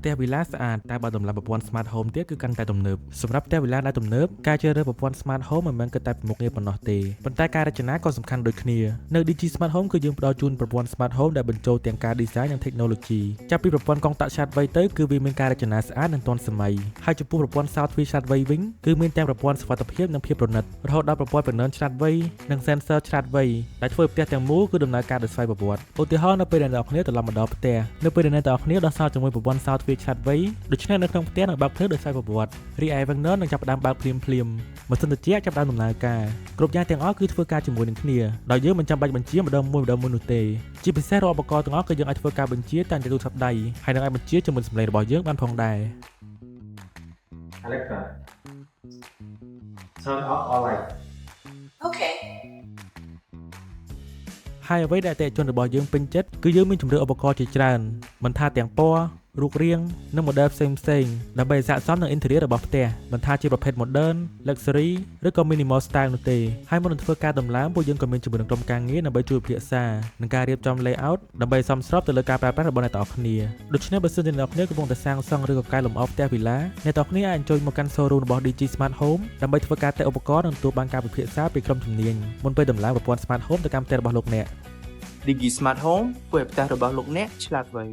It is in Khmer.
ផ្ទះវិឡាស្អាតតែបើតម្លៃប្រព័ន្ធ Smart Home ទៀតគឺកាន់តែទំនើបសម្រាប់ផ្ទះវិឡាដែលទំនើបការជ្រើសរើសប្រព័ន្ធ Smart Home មិនមែនគិតតែពីមុខងារប៉ុណ្ណោះទេប៉ុន្តែការរចនាក៏សំខាន់ដូចគ្នានៅ DG Smart Home គឺយើងផ្ដល់ជូនប្រព័ន្ធ Smart Home ដែលបញ្ចូលទាំងការ design និង technology ចាប់ពីប្រព័ន្ធកង់តាក់ឆ្លាតវៃទៅគឺវាមានការរចនាស្អាតនិងទាន់សម័យហើយចំពោះប្រព័ន្ធ Sound ទ្វារឆ្លាតវៃវិញគឺមានទាំងប្រព័ន្ធសុវត្ថិភាពនិងភាពប្រណិតរហូតដល់ប្រព័ន្ធ Panel ឆ្លាតវៃនិង Sensor ឆ្លាតវៃដែលធ្វើឲ្យផ្ទះទាំងមូលគឺដំណើរការដោយស្វ័យប្រវត្តិឧទាហរណ៍នៅពេលដែលអ្នកនរត្រឡប់មកដល់ផ្ទះនៅពេលដែលអ្នកនរដល់សល់ជាមួយប្រព័ន្ធ Sound ទ្វារឆ្លាតវៃដូច្នេះនៅក្នុងផ្ទះនឹងបើកភ្លើងដោយស្វ័យប្រវត្តិរីឯ Wenger នឹងចាប់ផ្ដើមបើកភ្លាមម៉ាស៊ីនត្រជាក់ចាប់ផ្ដើមដំណើរការគ្រប់យ៉ាងទាំងអស់គឺធ្វើការជាមួយនឹងគ្នាដោយយើងមិនចាំបាច់បញ្ជាម្ដងមួយនោះទេជាពិសេសរាល់ឧបករណ៍ទាំងអស់គឺយើងអាចធ្វើការបញ្ជាតាមទូរស័ព្ទដៃហើយនឹងអាចបញ្ជាជាមួយសំឡេងរបស់យើងបានផងដែរ Alexa, turn off all lights. Okay. ហើយអ្វីដែលអតិថិជនរបស់យើងពេញចិត្តគឺយើងមានជម្រើសឧបករណ៍ជាច្រើនមិនថាទាំងពណ៌រូបរាងនិង model ផ្សេងដើម្បីស័ក្តិសមនឹង interior របស់ផ្ទះមិនថាជាប្រភេទ modern luxury ឬក៏ minimal style នោះទេហើយមុននឹងធ្វើការដំឡើងពួកយើងក៏មានជំនួយនឹងក្រុមការងារដើម្បីជួយពិភាក្សានិងការរៀបចំ layout ដើម្បីសមស្របទៅលើការប្រើប្រាស់របស់អ្នកទាំងអស់គ្នាដូច្នេះបើសិនជាអ្នកទាំងអស់គ្នាកំពុងតែសាងសង់ឬក៏កែលម្អផ្ទះវីឡាអ្នកទាំងអស់គ្នាអាចអញ្ជើញមកកាន់ showroom របស់ DG Smart Home ដើម្បីធ្វើការតេឧបករណ៍និងទទួលបានការពិភាក្សាពីក្រុមជំនាញមុនពេលដំឡើងប្រព័ន្ធ Smart Home ទៅកាន់ផ្ទះរបស់លោកអ្នក Digi Smart Home ធ្វើឲ្យផ្ទះរបស់លោកអ្នកឆ្លាតវៃ